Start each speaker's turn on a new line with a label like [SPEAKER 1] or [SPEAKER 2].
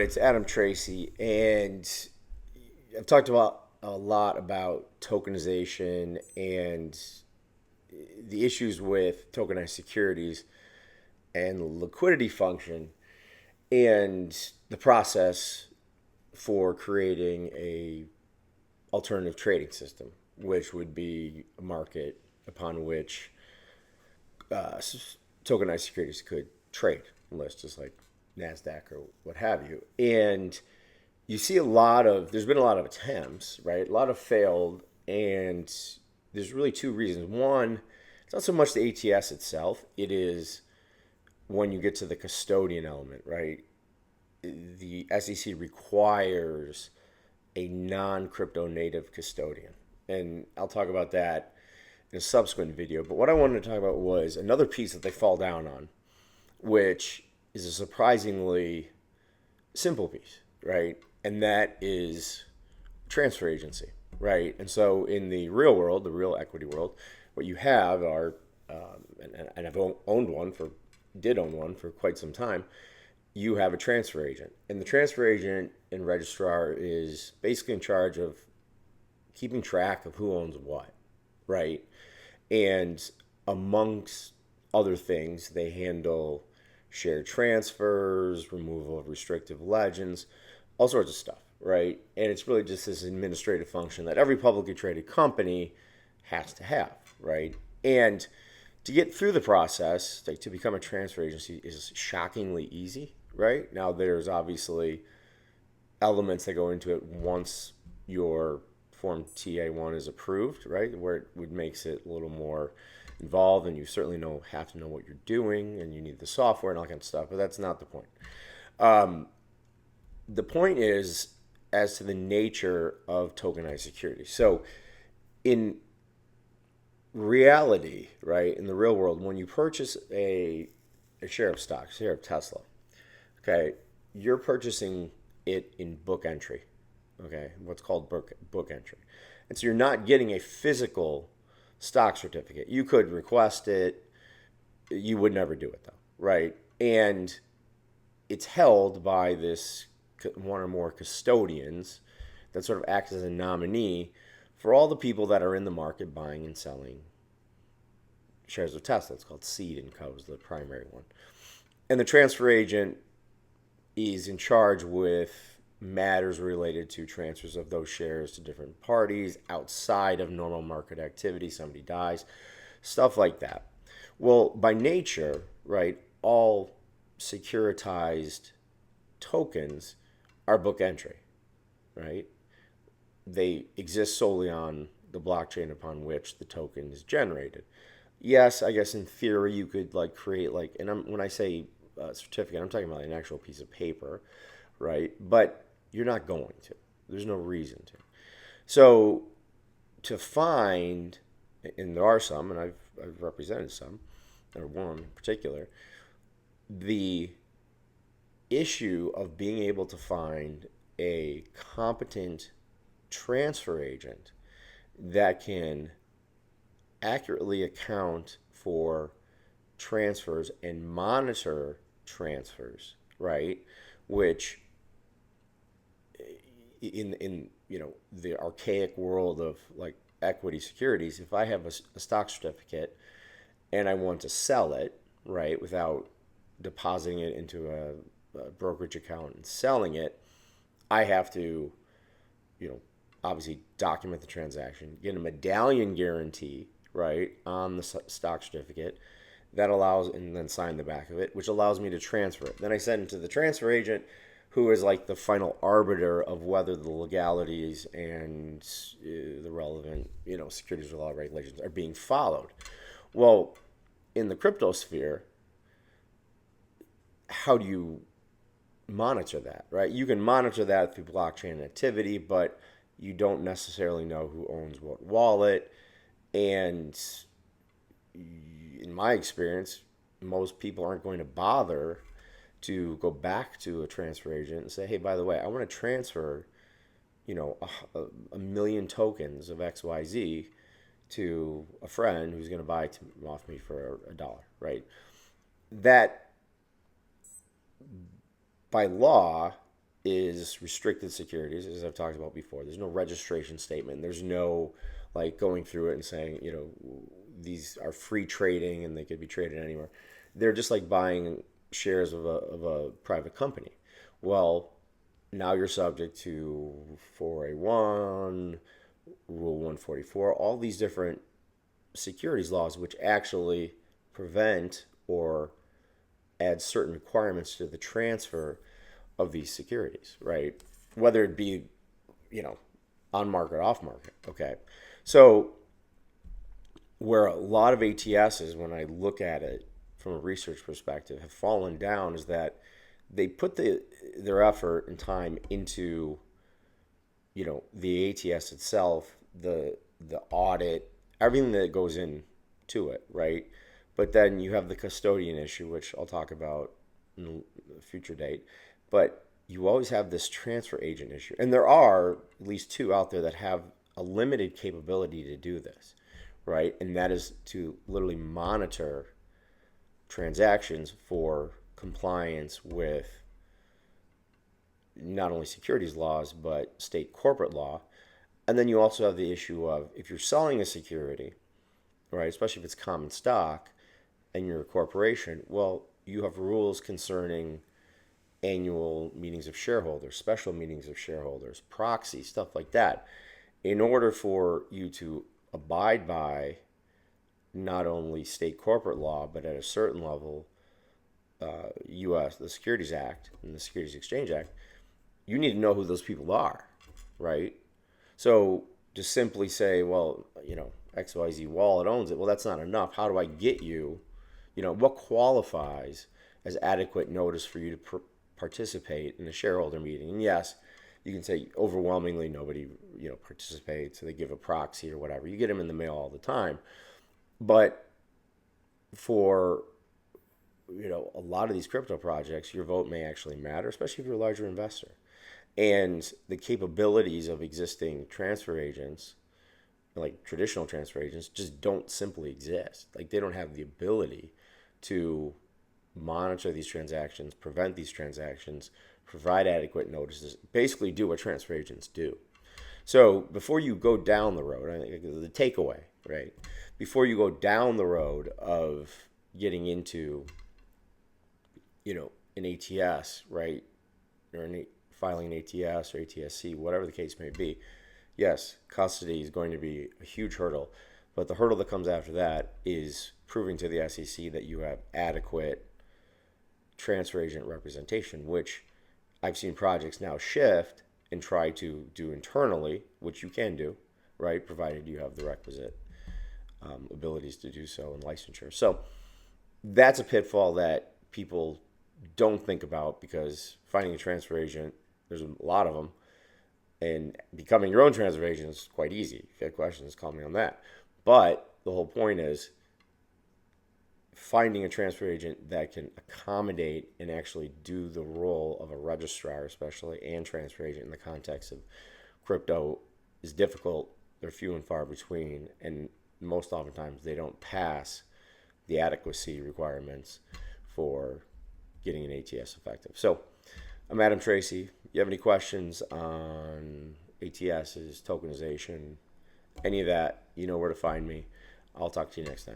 [SPEAKER 1] It's Adam Tracy, and I've talked about a lot about tokenization and the issues with tokenized securities and the liquidity function and the process for creating a alternative trading system, which would be a market upon which uh, tokenized securities could trade, list just like NASDAQ or what have you. And you see there's been a lot of attempts, right? A lot of failed, and there's really two reasons. One, it's not so much the ATS itself, it is when you get to the custodian element, right? The SEC requires a non crypto native custodian. And I'll talk about that in a subsequent video. But what I wanted to talk about was another piece that they fall down on, which is a surprisingly simple piece, right? And that is transfer agency, right? And so in the real world, the real equity world, what you have are, and I've did own one for quite some time. You have a transfer agent, and the transfer agent and registrar is basically in charge of keeping track of who owns what, right? And amongst other things, they handle shared transfers, removal of restrictive legends, all sorts of stuff, right? And it's really just this administrative function that every publicly traded company has to have, right? And to get through the process, like to become a transfer agency, is shockingly easy, right? Now, there's obviously elements that go into it once your Form TA1 is approved, right? Where it would makes it a little more involved, and you certainly have to know what you're doing, and you need the software and all kind of stuff. But that's not the point. The point is as to the nature of tokenized security. So, in reality, right, in the real world, when you purchase a share of stock, share of Tesla, okay, you're purchasing it in book entry, okay, what's called book entry. And so you're not getting a physical stock certificate. You could request it. You would never do it, though, right? And it's held by this one or more custodians that sort of acts as a nominee for all the people that are in the market buying and selling shares of Tesla. It's called Seed & Co. is the primary one. And the transfer agent is in charge with matters related to transfers of those shares to different parties outside of normal market activity. Somebody dies, stuff like that. Well, by nature, right, all securitized tokens are book entry, right? They exist solely on the blockchain upon which the token is generated. Yes, I guess in theory you could create when I say certificate, I'm talking about an actual piece of paper, right? But you're not going to. There's no reason to. So to find, and there are some, and I've represented some, or one in particular, the issue of being able to find a competent transfer agent that can accurately account for transfers and monitor transfers, right? Which in the archaic world of equity securities, if I have a stock certificate and I want to sell it, right, without depositing it into a brokerage account and selling it, I have to, obviously document the transaction, get a medallion guarantee, right, on the stock certificate that allows, and then sign the back of it, which allows me to transfer it. Then I send it to the transfer agent, who is like the final arbiter of whether the legalities and the relevant, securities law regulations are being followed. Well, in the crypto sphere, how do you monitor that, right? You can monitor that through blockchain activity, but you don't necessarily know who owns what wallet. And in my experience, most people aren't going to bother to go back to a transfer agent and say, hey, by the way, I want to transfer, a million tokens of XYZ to a friend who's going to buy off me for $1, right? That, by law, is restricted securities, as I've talked about before. There's no registration statement. There's no like going through it and saying, these are free trading and they could be traded anywhere. They're just like buying shares of a private company. Well, now you're subject to 4A1, Rule 144, all these different securities laws, which actually prevent or add certain requirements to the transfer of these securities, right? Whether it be, on market, off market. Okay. So, where a lot of ATSs, when I look at it from a research perspective, have fallen down is that they put their effort and time into, the ATS itself, the audit, everything that goes into it, right? But then you have the custodian issue, which I'll talk about in a future date. But you always have this transfer agent issue. And there are at least two out there that have a limited capability to do this, right? And that is to literally monitor transactions for compliance with not only securities laws, but state corporate law. And then you also have the issue of if you're selling a security, right, especially if it's common stock and you're a corporation, well, you have rules concerning annual meetings of shareholders, special meetings of shareholders, proxy, stuff like that. In order for you to abide by not only state corporate law, but at a certain level, U.S., the Securities Act and the Securities Exchange Act, you need to know who those people are, right? So to simply say, well, XYZ wallet owns it, well, that's not enough. How do I get you, what qualifies as adequate notice for you to participate in a shareholder meeting? And yes, you can say overwhelmingly nobody, participates, so they give a proxy or whatever. You get them in the mail all the time. But for, a lot of these crypto projects, your vote may actually matter, especially if you're a larger investor. And the capabilities of existing transfer agents, like traditional transfer agents, just don't simply exist. Like they don't have the ability to monitor these transactions, prevent these transactions, provide adequate notices, basically do what transfer agents do. So before you go down the road, I think the takeaway, right? Before you go down the road of getting into, an ATS, right? Or filing an ATS or ATSC, whatever the case may be, yes, custody is going to be a huge hurdle. But the hurdle that comes after that is proving to the SEC that you have adequate transfer agent representation, which I've seen projects now shift and try to do internally, which you can do, right, provided you have the requisite abilities to do so and licensure. So that's a pitfall that people don't think about, because finding a transfer agent, there's a lot of them, and becoming your own transfer agent is quite easy. If you have questions, call me on that. But the whole point is finding a transfer agent that can accommodate and actually do the role of a registrar, especially, and transfer agent in the context of crypto is difficult. They're few and far between, and most oftentimes they don't pass the adequacy requirements for getting an ATS effective. So I'm Adam Tracy. You have any questions on ATSs, tokenization, any of that, you know where to find me. I'll talk to you next time.